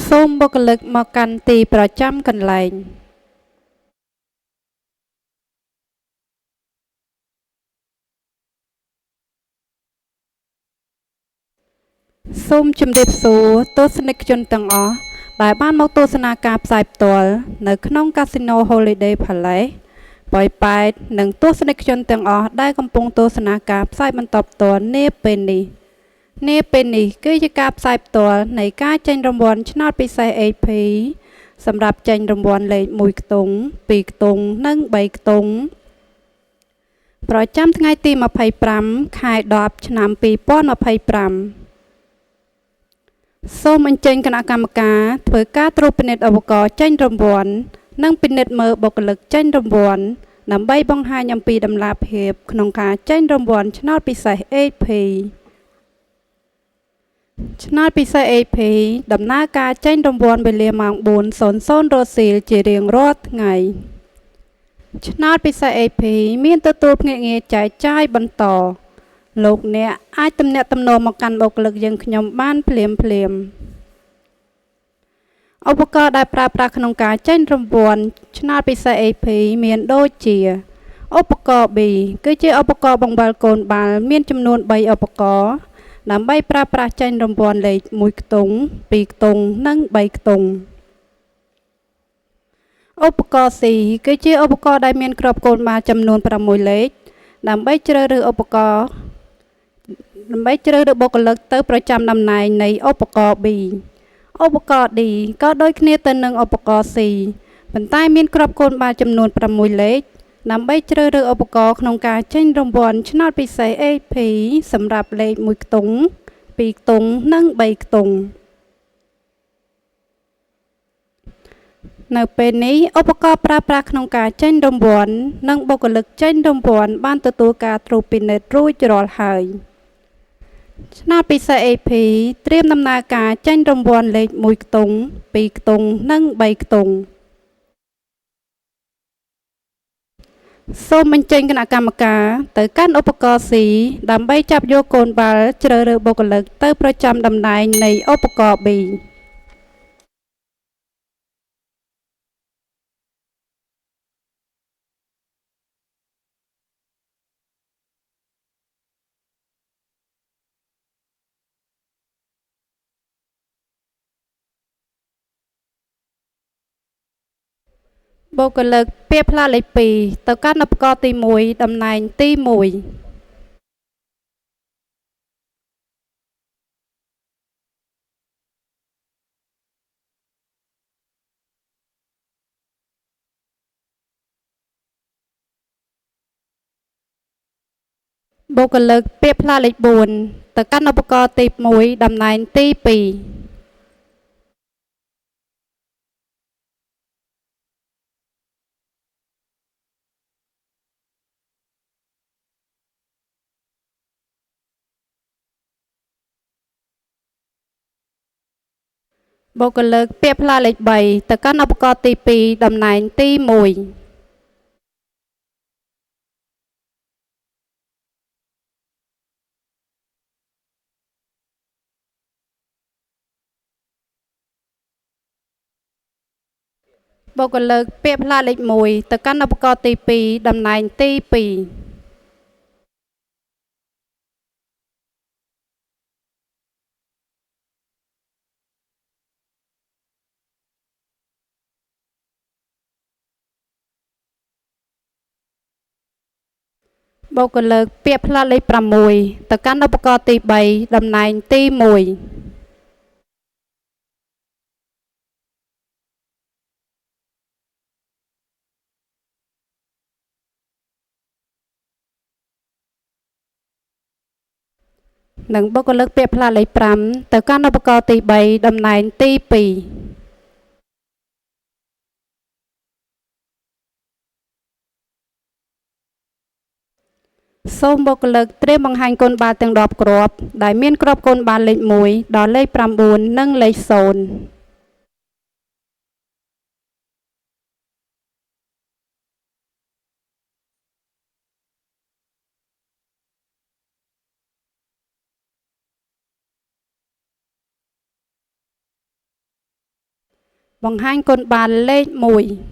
សូមបុគ្គលិកមកកាន់ទីប្រចាំកន្លែងសូមជម្រាបសួរទស្សនិកជនទាំងអស់ដែលបានមកទស្សនាការផ្សាយផ្ទាល់នៅក្នុងកាស៊ីណូ Holiday Palace ប៉ោយប៉ែតនិងទស្សនិកជនទាំងអស់ដែលកំពុងទស្សនាការផ្សាយបន្តផ្ទាល់នាពេលនេះគឺជាការផ្សាយផ្ទាល់នៃការចេញរង្វាន់ឆ្នោតពិសេស AP សម្រាប់ចេញរង្វាន់លេខ1ខ្ទង់2ខ្ទង់និង3ខ្ទង់ប្រចាំថ្ងៃទី25ខែ10ឆ្នាំ2025សូមអញ្ជើញគណៈកម្មការធ្វើការត្រួតពិនិត្យឧបករណ៍ចេញរង្វាន់និងពិនិត្យមើលបុគ្គលិកចេញរង្វាន់ដើម្បីបង្ហាញអំពីតម្លាភាពក្នុងការចេញរង្វាន់ឆ្នោតពិសេស AP ឆ្នោតពិសេស AP ដំណើរការចេញរង្វាន់វេលាម៉ោង 4:00 រសៀលជារៀងរាល់ថ្ងៃឆ្នោតពិសេស AP មានទទួលភ្នាក់ងារចែកចាយបន្តលោកអ្នកអាចទំនាក់ទំនងមកកាន់បុគ្គលិកយើងខ្ញុំបានភ្លាមឧបករណ៍ដែលប្រើប្រាស់ក្នុងការចេញរង្វាន់ឆ្នោតពិសេស AP មានដូចជាឧបករណ៍ B គឺជាឧបករណ៍បង្វិលកូនបាល់មានចំនួន3ឧបករណ៍ដើម្បីប្រើប្រាស់ចេញរង្វាន់លេខ1ខ្ទង់2ខ្ទង់និង3ខ្ទង់ឧបករណ៍ C គឺជាឧបករណ៍ដែលមានគ្រាប់កូនបាល់ចំនួន6លេខដើម្បីជ្រើសរើសបុគ្គលិកទៅប្រចាំតំណែងនៃឧបករណ៍ B ឧបករណ៍ D ក៏ដូចគ្នាទៅនឹងឧបករណ៍ C ប៉ុន្តែមានគ្រាប់កូនបាល់ចំនួន6លេខដើម្បីជ្រើសរើសឧបករណ៍ក្នុងការចេញរង្វាន់ឆ្នោតពិសេស AP សម្រាប់លេខ1ខ្ទង់2ខ្ទង់និង3ខ្ទង់នៅពេលនេះឧបករណ៍ប្រើប្រាស់ក្នុងការចេញរង្វាន់និងបុគ្គលិកចេញរង្វាន់បានទទួលការត្រួតពិនិត្យរួចរាល់ហើយឆ្នោតពិសេស AP ត្រៀមដំណើរការចេញរង្វាន់លេខ1ខ្ទង់2ខ្ទង់និង3ខ្ទង់សូមបញ្ចេញគណៈកម្មការទៅកាន់ឧបករណ៍ C ដើម្បីចាប់យកកូនបាល់ជ្រើសរើសបុគ្គលិកទៅប្រចាំតំណែងនៃឧបករណ៍ Bបុគ្គលិកពាក្យផ្លាកលេខ2ទៅកាន់ឧបករណ៍ទី1តំណែងទី1បុគ្គលិកពាក្យផ្លាកលេខ4ទៅកាន់ឧបករណ៍ទី1តំណែងទី2បុគ្គលិកពាក្យផ្លាកលេខ3ទៅកាន់ឧបករណ៍ទី2តំណែងទី1បុគ្គលិកពាក្យផ្លាកលេខ1ទៅកាន់ឧបករណ៍ទី2តំណែងទី2បុគ្គលិកពាក្យផ្លាកលេខ6ទៅកាន់ឧបករណ៍ទី3តំណែងទី1និងបុគ្គលិកពាក្យផ្លាកលេខ5ទៅកាន់ឧបករណ៍ទី3តំណែងទី2សូមបុគ្គលិកត្រៀមបង្ហាញកូនបាល់ទាំង10គ្រាប់ដែលមានគ្រាប់កូនបាល់លេខ1ដល់លេខ9និងលេខ0 បង្ហាញគុណបានលេខ1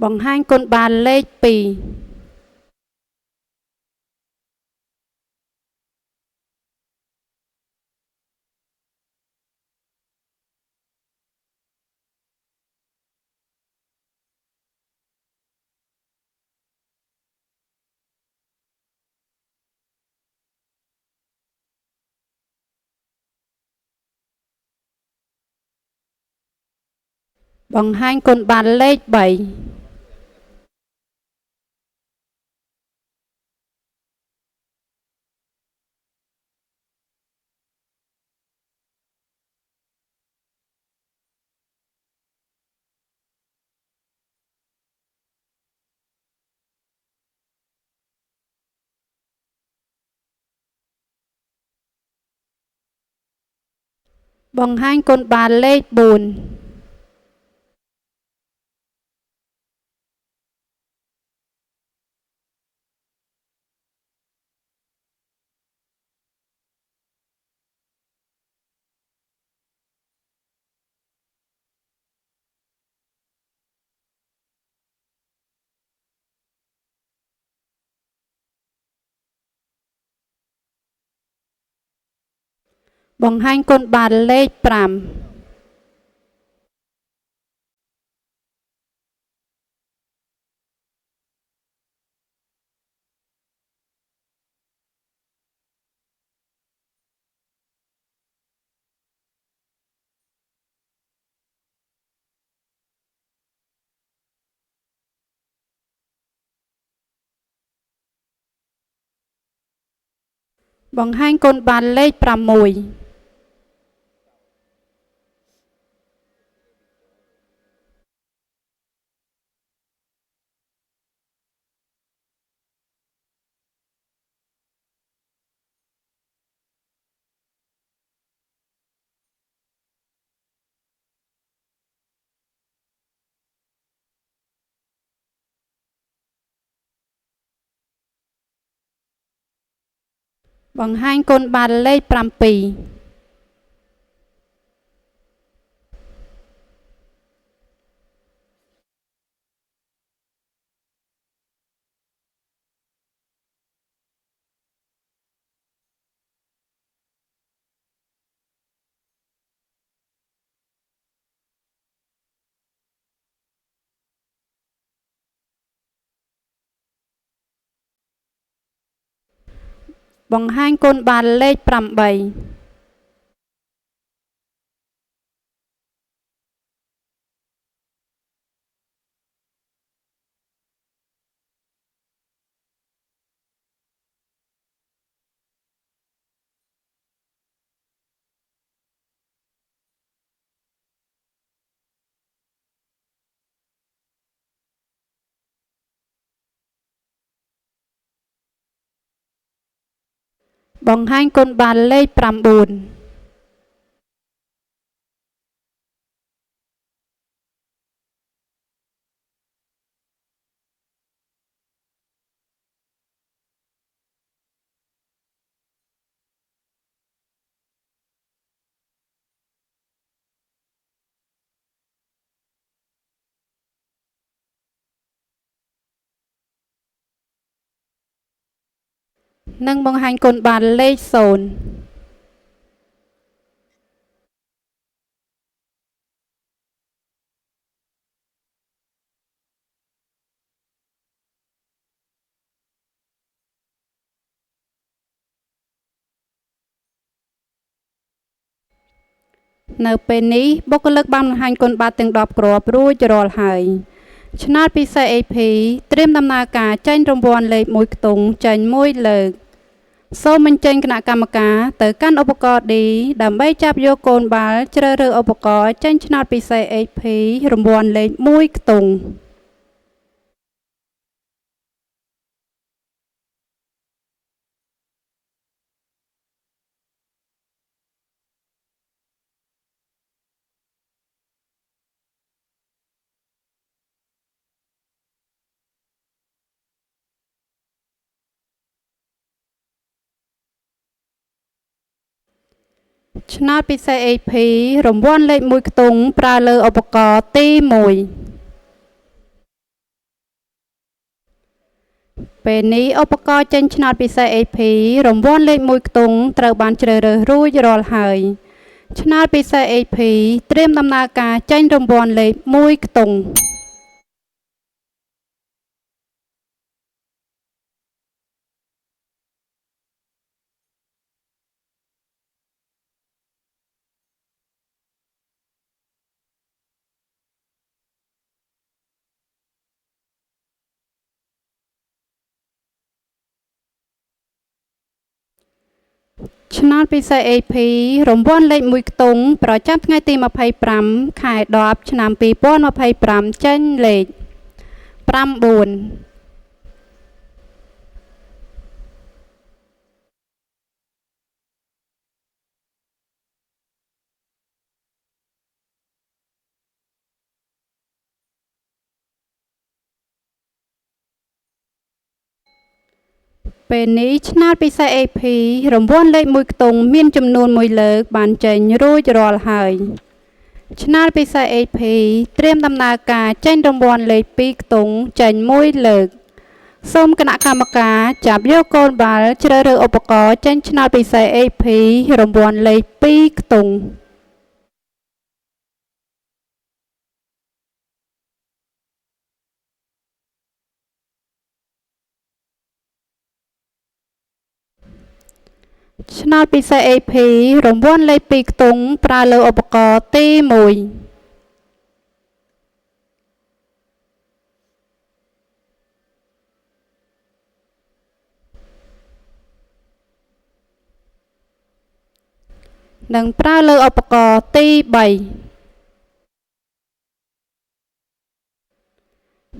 បង្ហាញគុណបានលេខ2 បង្ហាញគុណបានលេខ3 បង្ហាញគុណបានលេខ4 បង្ហាញគុណបានលេខ5 បង្ហាញគុណបានលេខ6 បង្ហាញគុណបានលេខ7 បង្ហាញគុណបានលេខ8 បង្ហាញគុណបានលេខ9 និងបង្ហាញគុណបានលេខ0 នៅពេលនេះបុគ្គលិកបានបង្ហាញគុណបានទាំង10គ្រាប់រួចរាល់ហើយឆ្នោតពិសេស AP ត្រៀមដំណើរការចេញរង្វាន់លេខ1ខ្ទង់ចេញ1លើកសូមបញ្ចេញគណៈកម្មការទៅកាន់ឧបករណ៍ D ដើម្បីចាប់យកកូនបាល់ជ្រើសរើសឧបករណ៍ចេញឆ្នោតពិសេស AP រង្វាន់លេខ1ខ្ទង់ ឆ្នោតពិសេស AP រង្វាន់លេខ1ខ្ទង់ប្រើលើឧបករណ៍ទី1ពេលនេះឧបករណ៍ចេញឆ្នោតពិសេស AP រង្វាន់លេខ1ខ្ទង់ត្រូវបានជ្រើសរើសរួចរាល់ហើយឆ្នោតពិសេស AP ត្រៀមដំណើរការចេញរង្វាន់លេខ1ខ្ទង់ឆ្នោតពិសេស AP រង្វាន់លេខ1ខ្ទង់ប្រចាំថ្ងៃទី25ខែ10ឆ្នាំ2025ចេញលេខ9ពេលនេះឆ្នោតពិសេស AP រង្វាន់លេខ1ខ្ទង់មានចំនួន1លើកបានចេញរួចរាល់ហើយឆ្នោតពិសេស AP ត្រៀមដំណើរការចេញរង្វាន់លេខ2ខ្ទង់ចេញ1លើកសូមគណៈកម្មការចាប់យកកូនបាល់ជ្រើសរើសឧបករណ៍ចេញឆ្នោតពិសេស AP រង្វាន់លេខ2ខ្ទង់ឆ្នោតពិសេស AP រង្វាន់លេខ2ខ្ទង់ប្រើលើឧបករណ៍ទី1និងប្រើលើឧបករណ៍ទី3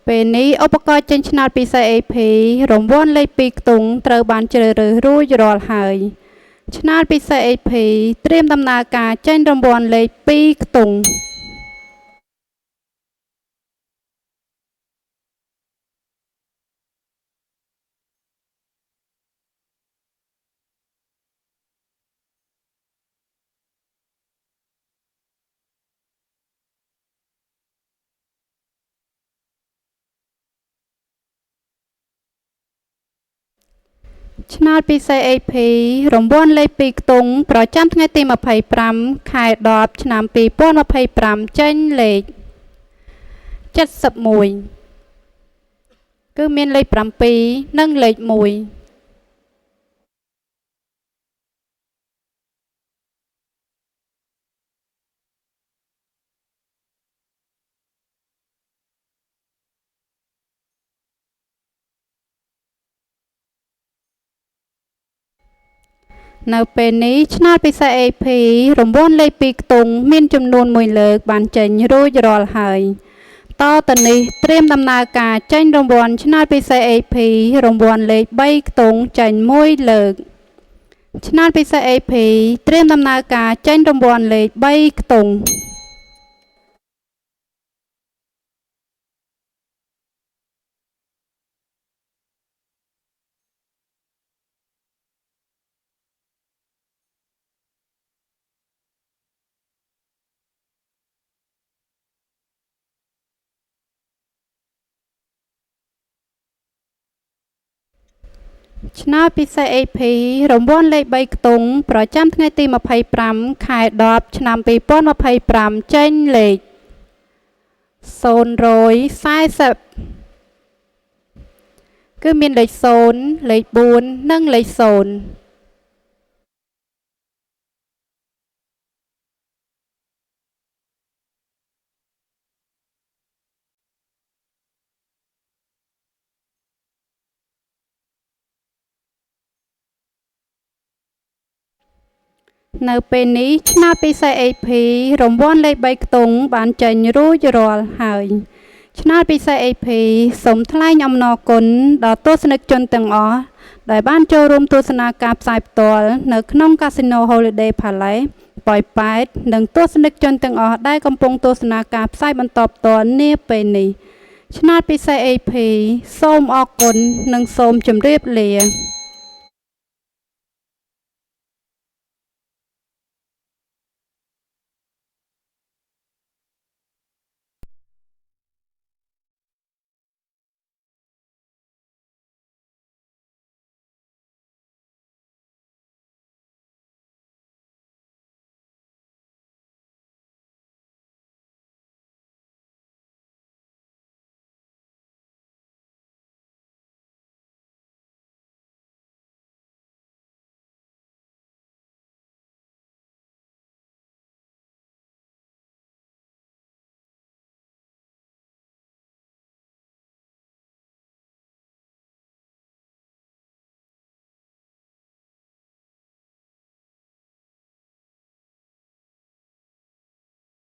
ពេលនេះឧបករណ៍ចេញឆ្នោតពិសេស AP រង្វាន់លេខ2ខ្ទង់ត្រូវបានជ្រើសរើសរួចរាល់ហើយឆ្នោតពិសេស AP ត្រៀមដំណើរការចេញរង្វាន់លេខ2ខ្ទង់ឆ្នោតពិសេស AP រង្វាន់លេខ2ខ្ទង់ប្រចាំថ្ងៃទី25ខែ10ឆ្នាំ2025ចេញលេខ71គឺមានលេខ7និងលេខ1នៅពេលនេះឆ្នោតពិសេស AP រង្វាន់លេខ2ខ្ទង់មានចំនួន1លើកបានចេញរួចរាល់ហើយតទៅនេះត្រៀមដំណើរការចេញរង្វាន់ឆ្នោតពិសេស AP រង្វាន់លេខ3ខ្ទង់ចេញ1លើកឆ្នោតពិសេស AP ត្រៀមដំណើរការចេញរង្វាន់លេខ3ខ្ទង់ឆ្នោតពិសេស AP រង្វាន់លេខ3ខ្ទង់ប្រចាំថ្ងៃទី25ខែ10ឆ្នាំ2025ចេញលេខ040គឺមានលេខ0លេខ4និងលេខ0នៅពេលនេះឆ្នោតពិសេស AP រង្វាន់លេខ3ខ្ទង់បានចេញរួចរាល់ហើយឆ្នោតពិសេស AP សូមថ្លែងអំណរគុណដល់ទស្សនិកជនទាំងអស់ដែលបានចូលរួមទស្សនាការផ្សាយផ្ទាល់នៅក្នុងកាស៊ីណូ Holiday Palace ប៉ោយប៉ែតនិងទស្សនិកជនទាំងអស់ដែលកំពុងទស្សនាការផ្សាយបន្តផ្ទាល់នាពេលនេះឆ្នោតពិសេស AP សូមអរគុណនិងសូមជម្រាបលា